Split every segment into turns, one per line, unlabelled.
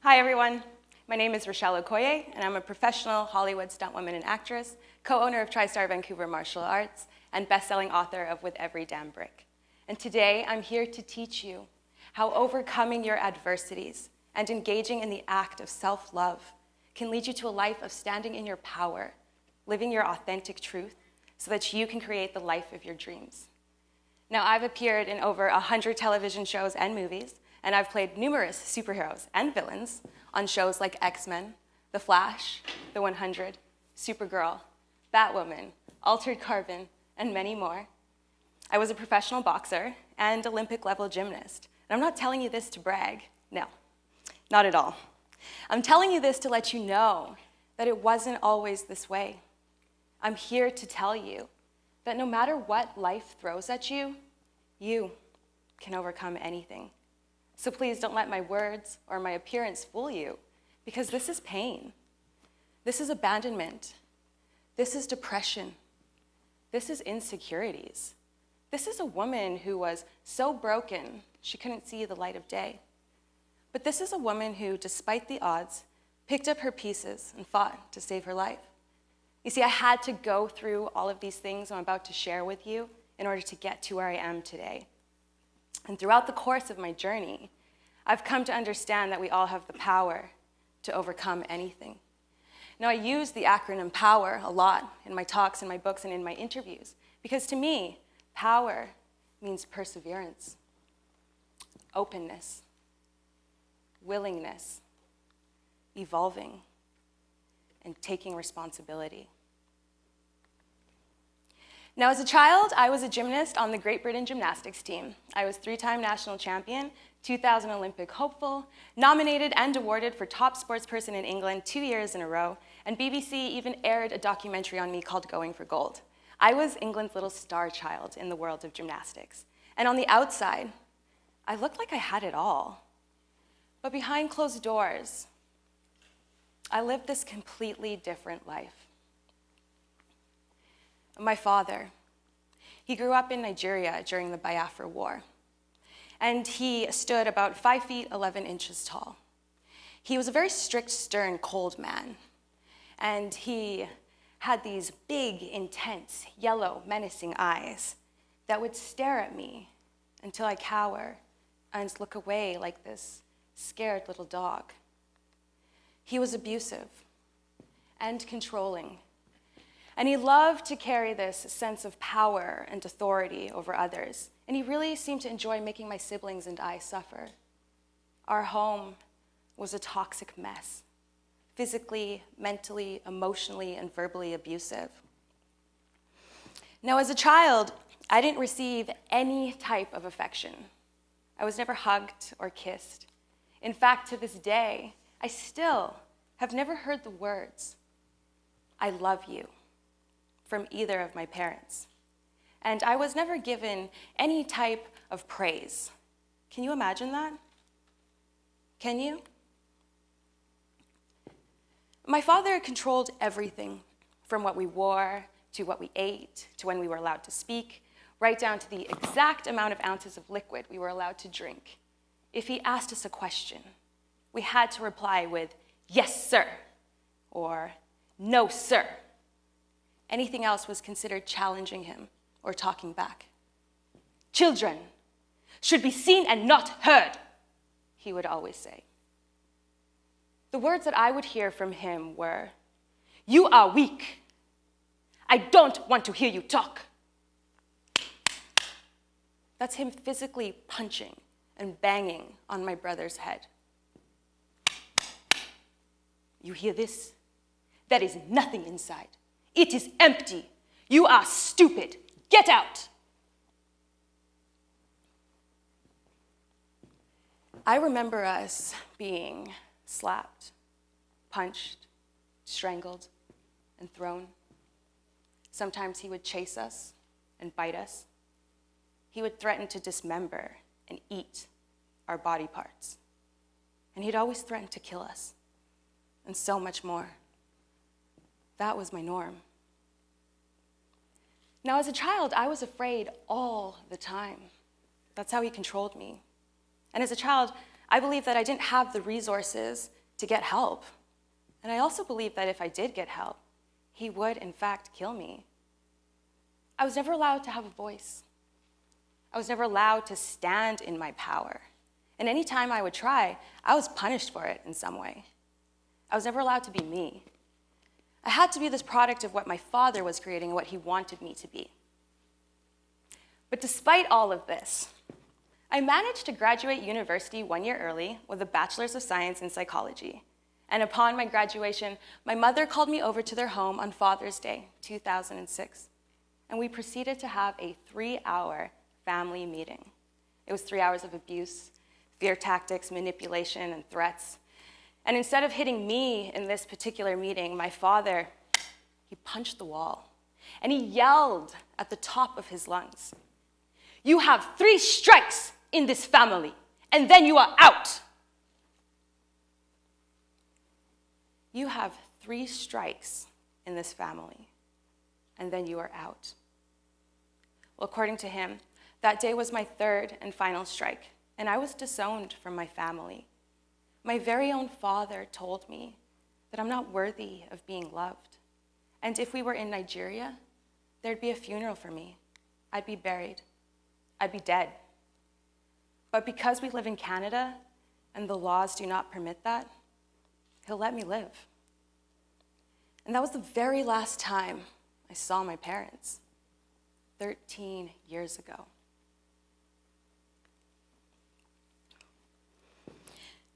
Hi everyone, my name is Rochelle Okoye, and I'm a professional Hollywood stunt woman and actress, co-owner of Tristar Vancouver Martial Arts, and best-selling author of With Every Damn Brick. And today I'm here to teach you how overcoming your adversities and engaging in the act of self-love can lead you to a life of standing in your power, living your authentic truth, so that you can create the life of your dreams. Now, I've appeared in over 100 television shows and movies, and I've played numerous superheroes and villains on shows like X-Men, The Flash, The 100, Supergirl, Batwoman, Altered Carbon, and many more. I was a professional boxer and Olympic-level gymnast. And I'm not telling you this to brag. No, not at all. I'm telling you this to let you know that it wasn't always this way. I'm here to tell you that no matter what life throws at you, you can overcome anything. So please don't let my words or my appearance fool you, because this is pain. This is abandonment. This is depression. This is insecurities. This is a woman who was so broken she couldn't see the light of day. But this is a woman who, despite the odds, picked up her pieces and fought to save her life. You see, I had to go through all of these things I'm about to share with you in order to get to where I am today. And throughout the course of my journey, I've come to understand that we all have the power to overcome anything. Now, I use the acronym POWER a lot in my talks, in my books, and in my interviews, because to me, power means perseverance, openness, willingness, evolving, and taking responsibility. Now, as a child, I was a gymnast on the Great Britain gymnastics team. I was 3-time national champion, 2000 Olympic hopeful, nominated and awarded for top sportsperson in England 2 years in a row, and BBC even aired a documentary on me called Going for Gold. I was England's little star child in the world of gymnastics. And on the outside, I looked like I had it all. But behind closed doors, I lived this completely different life. My father, he grew up in Nigeria during the Biafra War, and he stood about 5 feet 11 inches tall. He was a very strict, stern, cold man, and he had these big, intense, yellow, menacing eyes that would stare at me until I cower and look away like this scared little dog. He was abusive and controlling, and he loved to carry this sense of power and authority over others, and he really seemed to enjoy making my siblings and I suffer. Our home was a toxic mess, physically, mentally, emotionally, and verbally abusive. Now, as a child, I didn't receive any type of affection. I was never hugged or kissed. In fact, to this day, I still have never heard the words, "I love you," from either of my parents. And I was never given any type of praise. Can you imagine that? Can you? My father controlled everything, from what we wore, to what we ate, to when we were allowed to speak, right down to the exact amount of ounces of liquid we were allowed to drink. If he asked us a question, we had to reply with, "Yes, sir," or "No, sir." Anything else was considered challenging him or talking back. "Children should be seen and not heard," he would always say. The words that I would hear from him were, "You are weak. I don't want to hear you talk." That's him physically punching and banging on my brother's head. "You hear this? There is nothing inside. It is empty. You are stupid. Get out." I remember us being slapped, punched, strangled, and thrown. Sometimes he would chase us and bite us. He would threaten to dismember and eat our body parts. And he'd always threaten to kill us, and so much more. That was my norm. Now, as a child, I was afraid all the time. That's how he controlled me. And as a child, I believed that I didn't have the resources to get help. And I also believed that if I did get help, he would, in fact, kill me. I was never allowed to have a voice. I was never allowed to stand in my power. And any time I would try, I was punished for it in some way. I was never allowed to be me. I had to be this product of what my father was creating and what he wanted me to be. But despite all of this, I managed to graduate university 1 year early with a Bachelor's of Science in Psychology. And upon my graduation, my mother called me over to their home on Father's Day, 2006. And we proceeded to have a 3-hour family meeting. It was 3 hours of abuse, fear tactics, manipulation, and threats. And instead of hitting me in this particular meeting, my father, he punched the wall. And he yelled at the top of his lungs, "You have 3 strikes in this family, and then you are out." You have 3 strikes in this family, and then you are out. Well, according to him, that day was my 3rd and final strike, and I was disowned from my family. My very own father told me that I'm not worthy of being loved. And if we were in Nigeria, there'd be a funeral for me. I'd be buried. I'd be dead. But because we live in Canada and the laws do not permit that, he'll let me live. And that was the very last time I saw my parents, 13 years ago.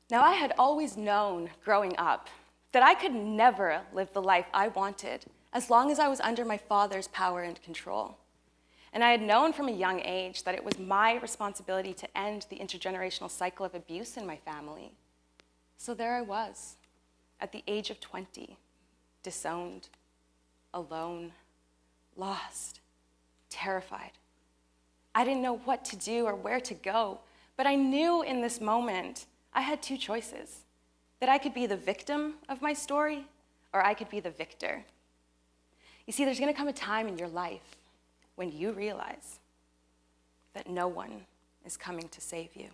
Now, I had always known growing up that I could never live the life I wanted as long as I was under my father's power and control. And I had known from a young age that it was my responsibility to end the intergenerational cycle of abuse in my family. So there I was, at the age of 20, disowned, alone, lost, terrified. I didn't know what to do or where to go, but I knew in this moment I had 2 choices, that I could be the victim of my story or I could be the victor. You see, there's going to come a time in your life when you realize that no one is coming to save you.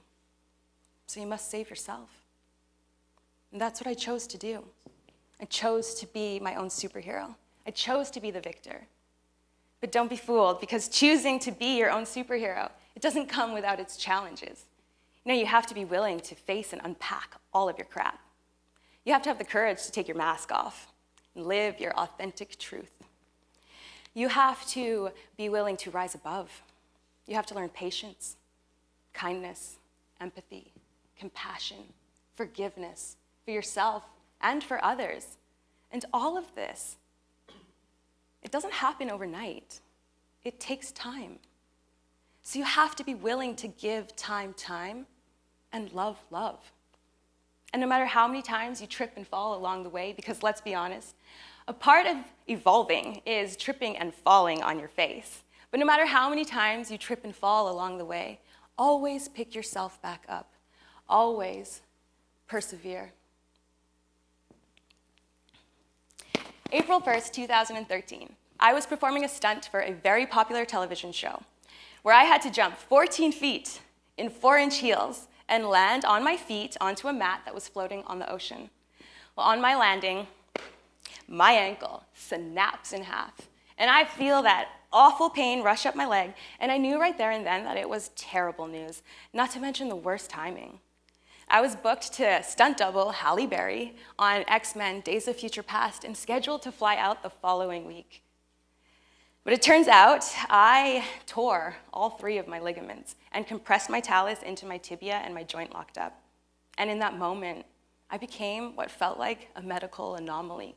So you must save yourself. And that's what I chose to do. I chose to be my own superhero. I chose to be the victor. But don't be fooled, because choosing to be your own superhero, it doesn't come without its challenges. You have to be willing to face and unpack all of your crap. You have to have the courage to take your mask off and live your authentic truth. You have to be willing to rise above. You have to learn patience, kindness, empathy, compassion, forgiveness for yourself and for others. And all of this, it doesn't happen overnight. It takes time. So you have to be willing to give time, and love. And no matter how many times you trip and fall along the way, because let's be honest, a part of evolving is tripping and falling on your face. But no matter how many times you trip and fall along the way, always pick yourself back up. Always persevere. April 1st, 2013, I was performing a stunt for a very popular television show where I had to jump 14 feet in 4-inch heels and land on my feet onto a mat that was floating on the ocean. Well, on my landing, my ankle snaps in half, and I feel that awful pain rush up my leg, and I knew right there and then that it was terrible news, not to mention the worst timing. I was booked to stunt double Halle Berry on X-Men Days of Future Past and scheduled to fly out the following week. But it turns out I tore all 3 of my ligaments and compressed my talus into my tibia and my joint locked up. And in that moment, I became what felt like a medical anomaly.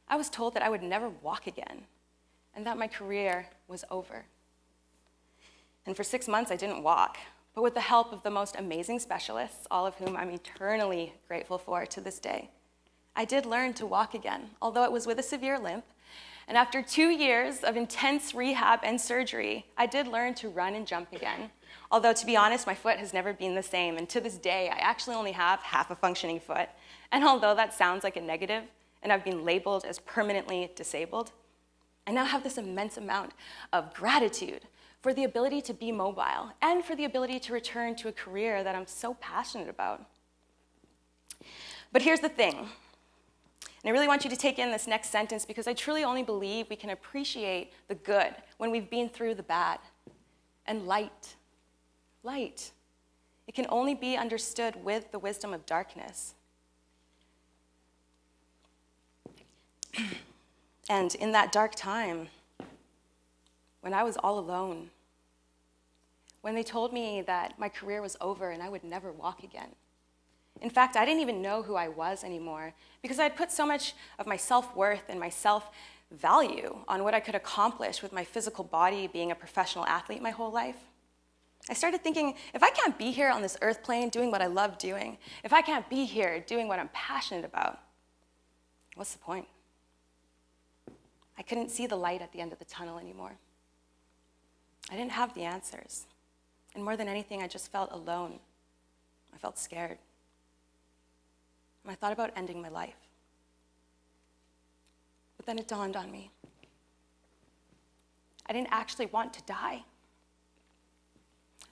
I was told that I would never walk again and that my career was over. And for 6 months, I didn't walk. But with the help of the most amazing specialists, all of whom I'm eternally grateful for to this day, I did learn to walk again, although it was with a severe limp. And after 2 years of intense rehab and surgery, I did learn to run and jump again. Although, to be honest, my foot has never been the same, and to this day, I actually only have half a functioning foot. And although that sounds like a negative, and I've been labeled as permanently disabled, I now have this immense amount of gratitude for the ability to be mobile, and for the ability to return to a career that I'm so passionate about. But here's the thing, and I really want you to take in this next sentence because I truly only believe we can appreciate the good when we've been through the bad. And light, it can only be understood with the wisdom of darkness. And in that dark time, when I was all alone, when they told me that my career was over and I would never walk again. In fact, I didn't even know who I was anymore because I had put so much of my self-worth and my self-value on what I could accomplish with my physical body being a professional athlete my whole life. I started thinking, if I can't be here on this earth plane doing what I love doing, if I can't be here doing what I'm passionate about, what's the point? I couldn't see the light at the end of the tunnel anymore. I didn't have the answers. And more than anything, I just felt alone. I felt scared. And I thought about ending my life. But then it dawned on me. I didn't actually want to die.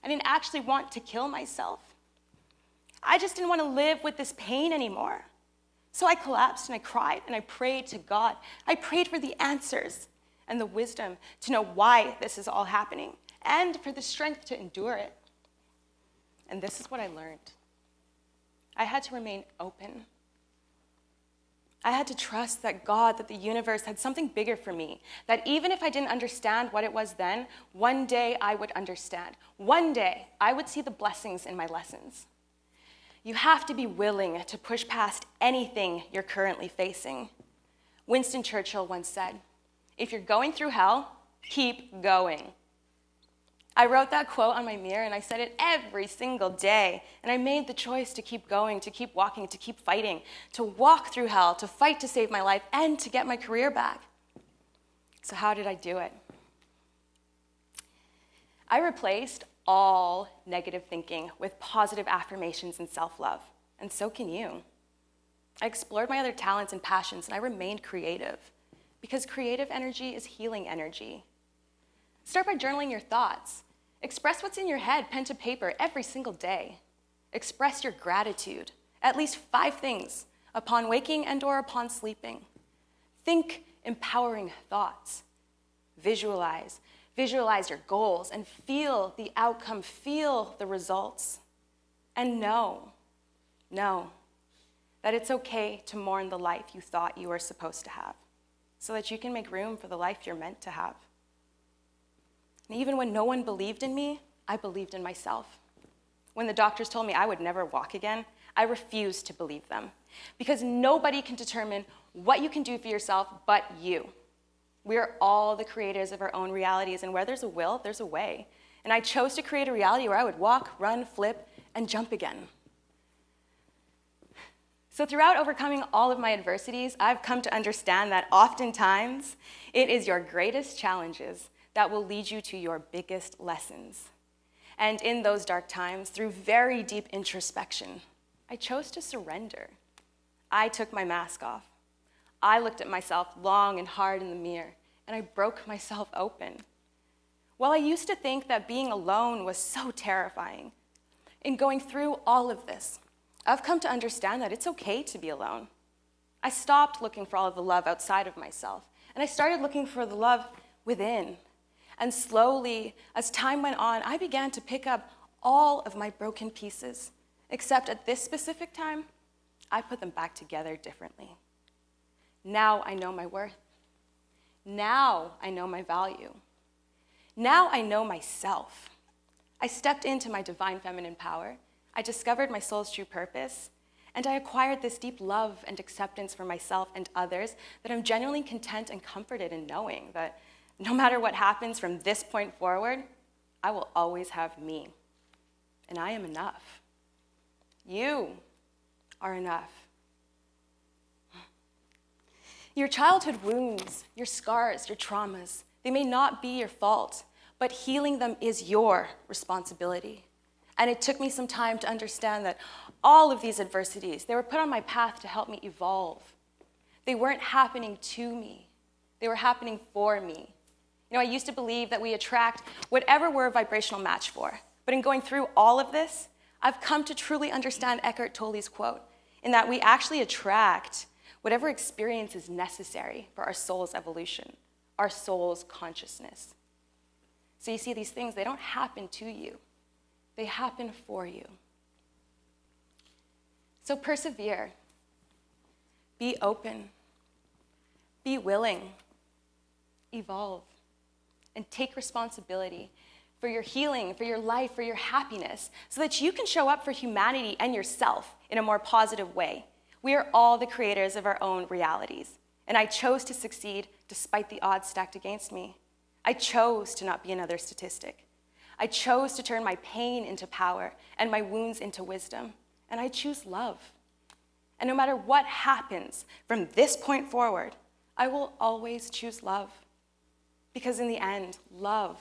I didn't actually want to kill myself. I just didn't want to live with this pain anymore. So I collapsed and I cried and I prayed to God. I prayed for the answers and the wisdom to know why this is all happening and for the strength to endure it. And this is what I learned. I had to remain open. I had to trust that God, that the universe had something bigger for me, that even if I didn't understand what it was then, one day I would understand. One day I would see the blessings in my lessons. You have to be willing to push past anything you're currently facing. Winston Churchill once said, "If you're going through hell, keep going." I wrote that quote on my mirror and I said it every single day. And I made the choice to keep going, to keep walking, to keep fighting, to walk through hell, to fight to save my life, and to get my career back. So how did I do it? I replaced all negative thinking with positive affirmations and self-love. And so can you. I explored my other talents and passions and I remained creative because creative energy is healing energy. Start by journaling your thoughts. Express what's in your head, pen to paper, every single day. Express your gratitude, at least 5 things, upon waking and or upon sleeping. Think empowering thoughts. Visualize your goals and feel the outcome, feel the results. And know that it's okay to mourn the life you thought you were supposed to have so that you can make room for the life you're meant to have. And even when no one believed in me, I believed in myself. When the doctors told me I would never walk again, I refused to believe them because nobody can determine what you can do for yourself but you. We are all the creators of our own realities, and where there's a will, there's a way. And I chose to create a reality where I would walk, run, flip, and jump again. So throughout overcoming all of my adversities, I've come to understand that oftentimes it is your greatest challenges that will lead you to your biggest lessons. And in those dark times, through very deep introspection, I chose to surrender. I took my mask off. I looked at myself long and hard in the mirror, and I broke myself open. While I used to think that being alone was so terrifying, in going through all of this, I've come to understand that it's okay to be alone. I stopped looking for all of the love outside of myself, and I started looking for the love within. And slowly, as time went on, I began to pick up all of my broken pieces, except at this specific time, I put them back together differently. Now I know my worth. Now I know my value. Now I know myself. I stepped into my divine feminine power. I discovered my soul's true purpose, and I acquired this deep love and acceptance for myself and others that I'm genuinely content and comforted in knowing that no matter what happens from this point forward, I will always have me, and I am enough. You are enough. Your childhood wounds, your scars, your traumas, they may not be your fault, but healing them is your responsibility. And it took me some time to understand that all of these adversities, they were put on my path to help me evolve. They weren't happening to me. They were happening for me. I used to believe that we attract whatever we're a vibrational match for. But in going through all of this, I've come to truly understand Eckhart Tolle's quote, in that we actually attract whatever experience is necessary for our soul's evolution, our soul's consciousness. So you see, these things, they don't happen to you. They happen for you. So persevere. Be open. Be willing. Evolve. And take responsibility for your healing, for your life, for your happiness, so that you can show up for humanity and yourself in a more positive way. We are all the creators of our own realities, and I chose to succeed despite the odds stacked against me. I chose to not be another statistic. I chose to turn my pain into power and my wounds into wisdom, and I choose love. And no matter what happens from this point forward, I will always choose love, because in the end, love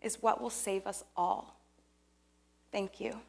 is what will save us all. Thank you.